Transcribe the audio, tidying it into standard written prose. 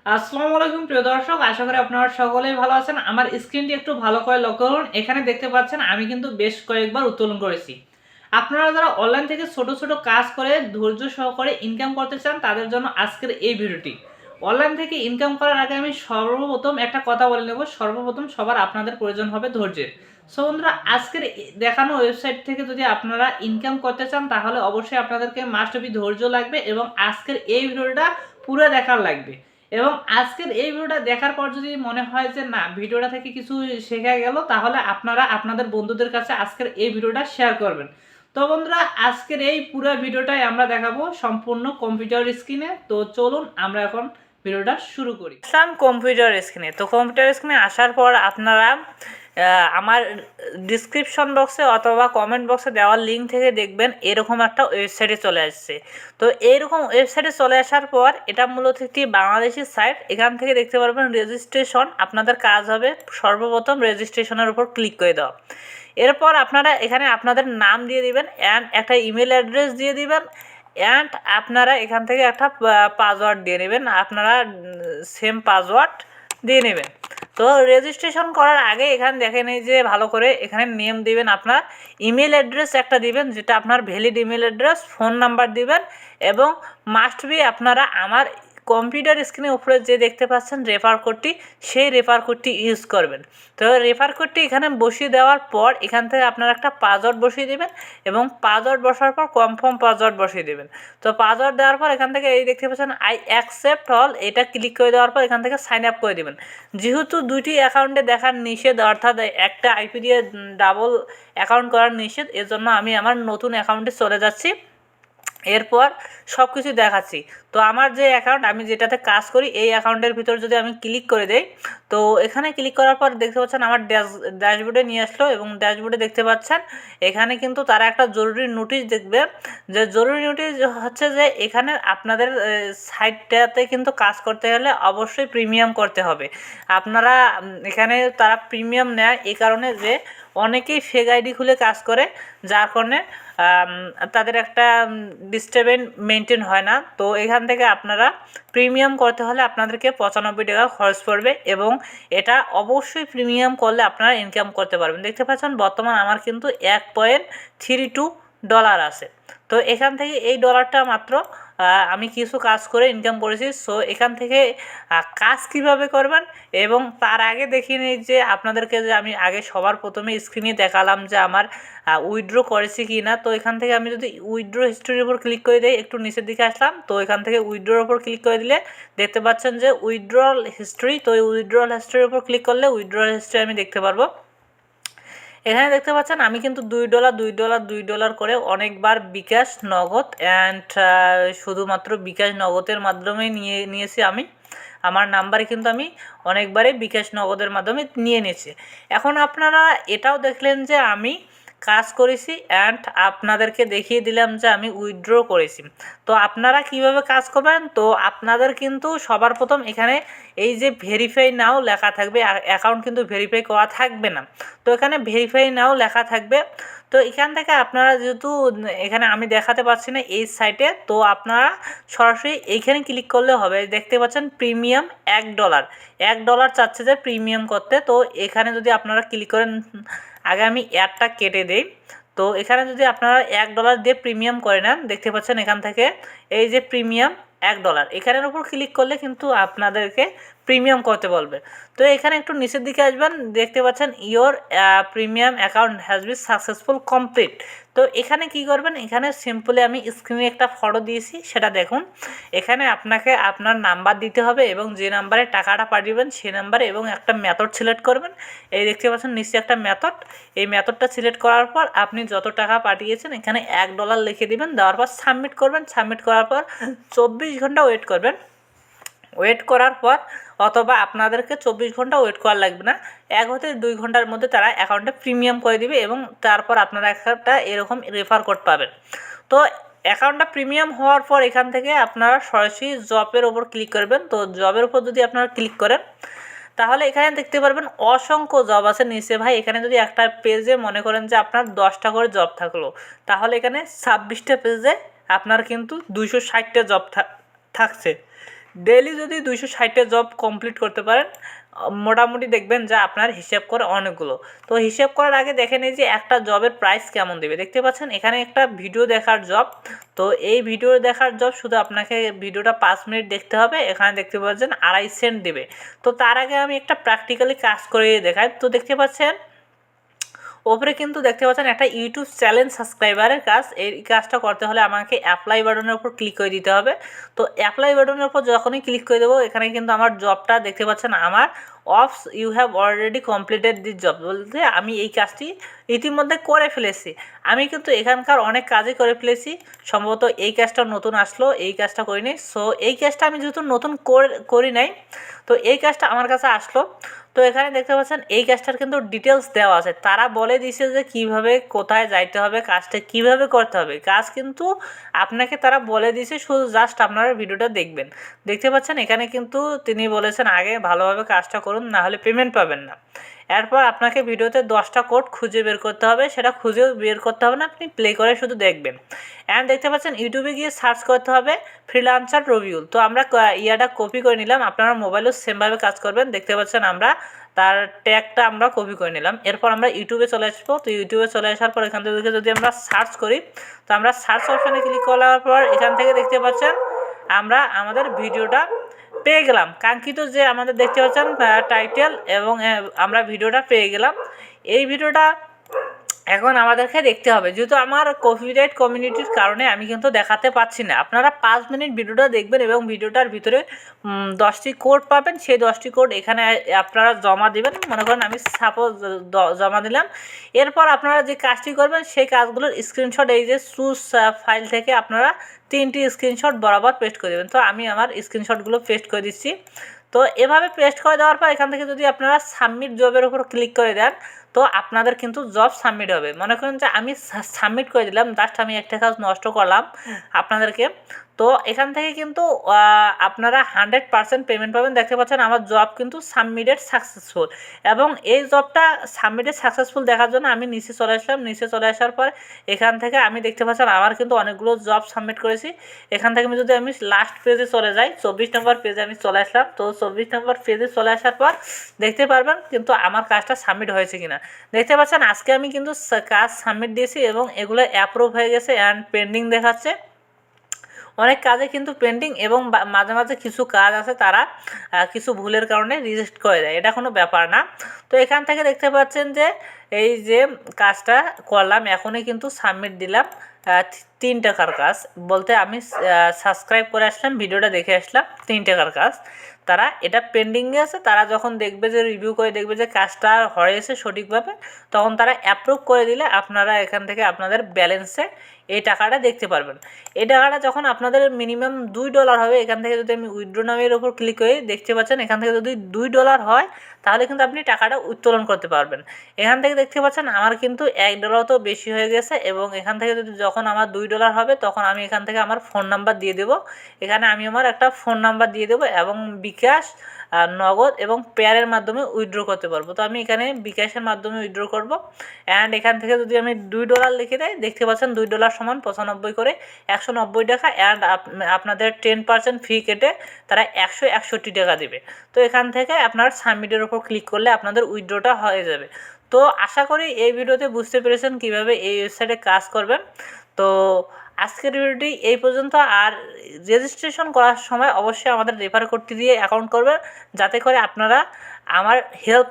আসসালামু আলাইকুম প্রিয় দর্শক, আশা করি আপনারা সকলেই ভালো আছেন। আমার স্ক্রিনটি একটু ভালো করে লক্ষ্য করুন। এখানে দেখতে পাচ্ছেন আমি কিন্তু বেশ কয়েকবার উত্তোলন করেছি। আপনারা যারা অনলাইন থেকে ছোট ছোট কাজ করে ধৈর্য সহকারে ইনকাম করতে চান তাদের জন্য আজকের এই ভিডিওটি। অনলাইন থেকে ইনকাম করার আগে আমি সর্বপ্রথম একটা কথা বলে নেব। সর্বপ্রথম সবার আপনাদের প্রয়োজন হবে ধৈর্যের। সো বন্ধুরা, আজকের দেখানো ওয়েবসাইট থেকে যদি আপনারা ইনকাম করতে চান তাহলে অবশ্যই আপনাদেরকে মাস্ট বি ধৈর্য লাগবে এবং আজকের এই ভিডিওটা পুরো দেখার লাগবে। এবং আজকের এই ভিডিওটা দেখার পর যদি মনে হয় যে না, ভিডিওটা থেকে কিছু শেখা গেল, তাহলে আপনারা আপনাদের বন্ধুদের কাছে আজকের এই ভিডিওটা শেয়ার করবেন। তো বন্ধুরা, আজকের এই পুরো ভিডিওটাই আমরা দেখাবো সম্পূর্ণ কম্পিউটার স্ক্রিনে। তো চলুন আমরা এখন ভিডিওটা শুরু করি। কম্পিউটার স্ক্রিনে, তো কম্পিউটার স্ক্রিনে আসার পর আপনারা আমার ডিসক্রিপশন বক্সে অথবা কমেন্ট বক্সে দেওয়ার লিঙ্ক থেকে দেখবেন এরকম একটা ওয়েবসাইটে চলে আসছে। তো এইরকম ওয়েবসাইটে চলে আসার পর এটা মূলত একটি বাংলাদেশি সাইট। এখান থেকে দেখতে পারবেন রেজিস্ট্রেশন। আপনাদের কাজ হবে সর্বপ্রথম রেজিস্ট্রেশনের উপর ক্লিক করে দেওয়া। এরপর আপনারা এখানে আপনাদের নাম দিয়ে দিবেন অ্যান্ড একটা ইমেল অ্যাড্রেস দিয়ে দিবেন অ্যান্ড আপনারা এখান থেকে একটা পাসওয়ার্ড দিয়ে নেবেন। আপনারা সেম পাসওয়ার্ড দিয়ে নেবেন। তো রেজিস্ট্রেশন করার আগে এখানে দেখেন এই যে ভালো করে এখানে নেম দিবেন, আপনার ইমেল অ্যাড্রেস একটা দিবেন যেটা আপনার valid email address, phone number দিবেন এবং মাস্ট বি আপনারা আমার কম্পিউটার স্ক্রিনের উপরে যে দেখতে পাচ্ছেন রেফার কোডটি, সেই রেফার কোডটি ইউজ করবেন। তো রেফার কোডটি এখানে বসিয়ে দেওয়ার পর এখান থেকে আপনারা একটা পাসওয়ার্ড বসিয়ে দেবেন এবং পাসওয়ার্ড বসার পর কনফার্ম পাসওয়ার্ড বসিয়ে দেবেন। তো পাসওয়ার্ড দেওয়ার পর এখান থেকে এই দেখতে পাচ্ছেন আই অ্যাকসেপ্ট অল, এটা ক্লিক করে দেওয়ার পর এখান থেকে সাইন আপ করে দেবেন। যেহেতু দুইটি অ্যাকাউন্টে দেখার নিষেধ, অর্থাৎ একটা আইপি দিয়ে ডাবল অ্যাকাউন্ট করার নিষেধ, এর জন্য আমি আমার নতুন অ্যাকাউন্টে চলে যাচ্ছি। এরপর সব কিছু দেখাচ্ছি। তো আমার যে অ্যাকাউন্ট, আমি যেটাতে কাজ করি, এই অ্যাকাউন্টের ভিতর যদি আমি ক্লিক করে দেই, তো এখানে ক্লিক করার পর দেখতে পাচ্ছেন আমার ড্যাশবোর্ডে নিয়ে আসলো এবং ড্যাশবোর্ডে দেখতে পাচ্ছেন এখানে কিন্তু তারা একটা জরুরি নোটিশ দেখবে। যে জরুরি নোটিশ হচ্ছে যে এখানে আপনাদের সাইটটাতে কিন্তু কাজ করতে হলে অবশ্যই প্রিমিয়াম করতে হবে। আপনারা এখানে তারা প্রিমিয়াম নেয় এই কারণে যে অনেকেই ফেক আইডি খুলে কাজ করে, যার কারণে তাদের একটা ডিস্টারবেন্স মেনটেন হয় না। তো এখান থেকে আপনারা প্রিমিয়াম করতে হলে আপনাদেরকে 95 টাকা খরচ পড়বে এবং এটা অবশ্যই প্রিমিয়াম করলে আপনারা ইনকাম করতে পারবেন। দেখতে পাচ্ছেন বর্তমান আমার কিন্তু $1.32 আছে। তো এখান থেকে এই ডলারটা মাত্র আমি কিছু কাজ করে ইনকাম করেছি। সো এখান থেকে কাজ কিভাবে করবেন এবং তার আগে দেখিয়ে নিই যে আপনাদেরকে যে আমি আগে সবার প্রথমে স্ক্রিনে দেখালাম যে আমার উইথড্র করেছি কি না। তো এখান থেকে আমি যদি উইথড্র হিস্ট্রির উপর ক্লিক করে দিই, একটু নিচের দিকে আসলাম, তো এখান থেকে উইথড্রোর উপর ক্লিক করে দিলে দেখতে পাচ্ছেন যে উইথড্রল হিস্ট্রি। তো এই উইথড্রল হিস্ট্রির উপর ক্লিক করলে উইথড্রল হিস্ট্রি আমি দেখতে পারবো। এখানে দেখতে পাচ্ছেন আমি কিন্তু $2 করে অনেকবার বিকাশ, নগদ অ্যান্ড শুধুমাত্র বিকাশ নগদের মাধ্যমে নিয়েছি আমি। আমার নাম্বারে কিন্তু আমি অনেকবারই বিকাশ নগদের মাধ্যমে নিয়ে নিয়েছি। এখন আপনারা এটাও দেখলেন যে আমি কাজ করেছি অ্যান্ড আপনাদেরকে দেখিয়ে দিলাম যে আমি উইথড্র করেছি। তো আপনারা কিভাবে কাজ করবেন, তো আপনাদের কিন্তু সবার প্রথম এখানে এই যে ভেরিফাই নাও লেখা থাকবে, অ্যাকাউন্ট কিন্তু ভেরিফাই করা থাকবে না। তো এখানে ভেরিফাই নাও লেখা থাকবে। তো এখান থেকে আপনারা যেহেতু এখানে আমি দেখাতে পাচ্ছি না এই সাইটে, তো আপনারা সরাসরি এইখানে ক্লিক করলে হবে। দেখতে পাচ্ছেন প্রিমিয়াম $1 চাচ্ছে যে প্রিমিয়াম করতে। তো এখানে যদি আপনারা ক্লিক করেন, আগে আমি অ্যাডটা কেটে দেই। তো এখানে যদি আপনারা $1 দিয়ে প্রিমিয়াম করে নেন, দেখতে পাচ্ছেন এখান থেকে এই যে প্রিমিয়াম $1, এখানের উপর ক্লিক করলে কিন্তু আপনাদেরকে প্রিমিয়াম করতে বলবে। তো এখানে একটু নিচের দিকে আসবেন, দেখতে পাচ্ছেন your premium account has been successful complete. তো এখানে কি করবেন, এখানে সিম্পলি আমি স্ক্রিনে একটা ফটো দিয়েছি সেটা দেখুন। এখানে আপনাকে আপনার নাম্বার দিতে হবে এবং যে নাম্বারে টাকাটা পাঠাবেন সেই নাম্বারে, এবং একটা মেথড সিলেক্ট করবেন। এই দেখতে পাচ্ছেন নিচে একটা মেথড, এই মেথডটা সিলেক্ট করার পর আপনি যত টাকা পাঠিয়েছেন এখানে $1 লিখে দিবেন। দেওয়ার পর সাবমিট করবেন। সাবমিট করার পর 24 ঘন্টা ওয়েট করবেন। ওয়েট করার পর, অথবা আপনাদেরকে 24 ঘন্টা ওয়েট করা লাগবে না, 1 হতে 2 ঘন্টার মধ্যে তারা অ্যাকাউন্টে প্রিমিয়াম করে দিবে এবং তারপর আপনারা একটা এরকম রেফার কোড পাবেন। তো অ্যাকাউন্টটা প্রিমিয়াম হওয়ার পর এখান থেকে আপনারা সরাসরি জবের ওপর ক্লিক করবেন। তো জবের উপর যদি আপনারা ক্লিক করেন তাহলে এখানে দেখতে পারবেন অসংখ্য জব আছে নিচে ভাই। এখানে যদি একটা পেজে মনে করেন যে আপনার 10টা করে জব থাকলো, তাহলে এখানে 26টা পেজে আপনার কিন্তু 260টা জব থাকছে। ডেইলি যদি 260টা জব কমপ্লিট করতে পারেন মোটামুটি দেখবেন যে আপনার হিসাব করে অনেকগুলো। তো হিসাব করার আগে দেখে নিই যে একটা জবের প্রাইস কেমন দেবে। দেখতে পাচ্ছেন এখানে একটা ভিডিও দেখার জব। তো এই ভিডিও দেখার জব শুধু আপনাকে ভিডিওটা 5 মিনিট দেখতে হবে। এখানে দেখতে পাচ্ছেন 2.5 সেন্ট দেবে। তো তার আগে আমি একটা প্র্যাকটিক্যালি কাজ করে দেখাই। তো দেখতে পাচ্ছেন ওপরে কিন্তু দেখতে পাচ্ছেন একটা ইউটিউব চ্যানেল সাবস্ক্রাইবারের কাজ। এই কাজটা করতে হলে আমাকে অ্যাপ্লাই বাটনের উপর ক্লিক করে দিতে হবে। তো অ্যাপ্লাই বাটনের উপর যখনই ক্লিক করে দেবো এখানে কিন্তু আমার জবটা দেখতে পাচ্ছেন আমার অফস you have already completed this job বলতে আমি এই কাজটি ইতিমধ্যে করে ফেলেছি। আমি কিন্তু এখানকার অনেক কাজই করে ফেলেছি। সম্ভবত এই কাজটা নতুন আসলো, এই কাজটা করিনি। সো এই কাজটা আমি যেহেতু নতুন করি নাই, তো এই কাজটা আমার কাছে আসলো। তো এখানে দেখতে পাচ্ছেন এই কাজটার কিন্তু ডিটেলস দেওয়া আছে। তারা বলে দিয়েছে যে কীভাবে কোথায় যাইতে হবে, কাজটা কীভাবে করতে হবে। কাজ কিন্তু আপনাকে তারা বলে দিয়েছে, শুধু জাস্ট আপনারা ভিডিওটা দেখবেন। দেখতে পাচ্ছেন এখানে কিন্তু তিনি বলেছেন আগে ভালোভাবে কাজটা করুন, না হলে পেমেন্ট পাবেন না। এরপর আপনাকে ভিডিওতে 10টা কোড খুঁজে বের করতে হবে। সেটা খুঁজেও বের করতে হবে না, আপনি প্লে করে শুধু দেখবেন। অ্যান্ড দেখতে পাচ্ছেন ইউটিউবে গিয়ে সার্চ করতে হবে ফ্রিল্যান্সার রিভিউ। তো আমরা ইয়াটা কপি করে নিলাম, আপনারা মোবাইলেও সেমভাবে কাজ করবেন। দেখতে পাচ্ছেন আমরা তার ট্যাগটা আমরা কপি করে নিলাম। এরপর আমরা ইউটিউবে চলে আসবো। তো ইউটিউবে চলে আসার পর এখান থেকে যদি আমরা সার্চ করি, তো আমরা সার্চ অপশানে ক্লিক করার পর এখান থেকে দেখতে পাচ্ছেন আমরা আমাদের ভিডিওটা পেয়ে গেলাম। কাঙ্ক্ষিত যে আমাদের দেখতে পাচ্ছেন টাইটেল এবং আমরা ভিডিওটা পেয়ে গেলাম। এই ভিডিওটা এখন আমাদেরকে দেখতে হবে, যেহেতু আমার কপিরাইট কমিউনিটির কারণে আমি কিন্তু দেখাতে পাচ্ছি না। আপনারা 5 মিনিট ভিডিওটা দেখবেন এবং ভিডিওটার ভিতরে 10টি কোড পাবেন। সেই 10টি কোড এখানে আপনারা জমা দেবেন। মনে করেন আমি সাপোজ জমা দিলাম। এরপর আপনারা যে কাজটি করবেন সেই কাজগুলোর স্ক্রিনশট এই যে চুজ ফাইল থেকে আপনারা 3টি স্ক্রিনশট বরাবর পেস্ট করে দেবেন। তো আমি আমার স্ক্রিনশটগুলো পেস্ট করে দিচ্ছি। তো এভাবে পেস্ট করে দেওয়ার পর এখান থেকে যদি আপনারা সাবমিট জবের উপর ক্লিক করে দেন, তো আপনাদের কিন্তু জব সাবমিট হবে। মনে করেন যে আমি সাবমিট করে দিলাম, জাস্ট আমি একটা কাজ নষ্ট করলাম আপনাদেরকে। তো এখান থেকে কিন্তু আপনারা 100% পেমেন্ট পাবেন। দেখতে পাচ্ছেন আমার জব কিন্তু সাবমিটেড সাকসেসফুল, এবং এই জবটা সাবমিটেড সাকসেসফুল দেখার জন্য আমি নিচে চলে আসলাম। নিচে চলে আসার পর এখান থেকে আমি দেখতে পাচ্ছেন আমার কিন্তু অনেকগুলো জব সাবমিট করেছি। এখান থেকে যদি আমি লাস্ট পেজে চলে যাই, 24 নম্বর পেজে আমি চলে আসলাম। তো 24 নম্বর পেজে চলে আসার পর দেখতে পারবেন কিন্তু আমার কাজটা সাবমিট হয়েছে কিনা। দেখতে পাচ্ছেন আজকে আমি কিন্তু কাজ সাবমিট দিয়েছি এবং এগুলো অ্যাপ্রুভ হয়ে গেছে অ্যান্ড পেন্ডিং দেখাচ্ছে। অনেক কাজে কিন্তু পেন্ডিং, এবং মাঝে মাঝে কিছু কাজ আছে তারা কিছু ভুলের কারণে রিজেক্ট করে দেয়, এটা কোনো ব্যাপার না। তো এখান থেকে দেখতে পাচ্ছেন যে এই যে কাজটা করলাম এখনই কিন্তু সাবমিট দিলাম। 3 টাকার কাজ বলতে আমি সাবস্ক্রাইব করে আসলাম, ভিডিওটা দেখে আসলাম, 3 টাকার কাজ। তারা এটা পেন্ডিংয়ে আছে, তারা যখন দেখবে যে রিভিউ করে দেখবে যে কাজটা হয়েছে সঠিকভাবে, তখন তারা অ্যাপ্রুভ করে দিলে আপনারা এখান থেকে আপনাদের ব্যালেন্সে এই টাকাটা দেখতে পারবেন। এই টাকাটা যখন আপনাদের মিনিমাম $2 হবে, এখান থেকে যদি আমি উইথড্র নামের উপর ক্লিক করি দেখতে পাচ্ছেন এখান থেকে যদি $2 হয় তাহলে কিন্তু আপনি টাকাটা উত্তোলন করতে পারবেন। এখান থেকে দেখতে পাচ্ছেন আমার কিন্তু $1 তো বেশি হয়ে গেছে, এবং এখান থেকে যদি যখন আমার $2 হবে তখন আমি এখান থেকে আমার ফোন নাম্বার দিয়ে দেবো। এখানে আমি আমার একটা ফোন নাম্বার দিয়ে দেবো এবং বিকাশ, নগদ এবং পেয়ারের মাধ্যমে উইথড্র করতে পারবো। তো আমি এখানে বিকাশের মাধ্যমে উইথড্র করব। অ্যান্ড এখান থেকে যদি আমি $2 লিখে দেয় দেখতে পাচ্ছেন $2 সমান 95 করে 190 টাকা, অ্যান্ড আপনাদের 10% ফি কেটে তারা 161 টাকা দেবে। তো এখান থেকে আপনার সাবমিটের উপর ক্লিক করলে আপনাদের উইথড্রটা হয়ে যাবে। তো আশা করি এই ভিডিওতে বুঝতে পেরেছেন কিভাবে এই ওয়েবসাইটে কাজ করবেন। তো আজকের ভিডিওটি এই পর্যন্ত। আর রেজিস্ট্রেশন করার সময় অবশ্যই আমাদের রেফার কোডটি দিয়ে অ্যাকাউন্ট করবেন, যাতে করে আপনারা আমার হেল্প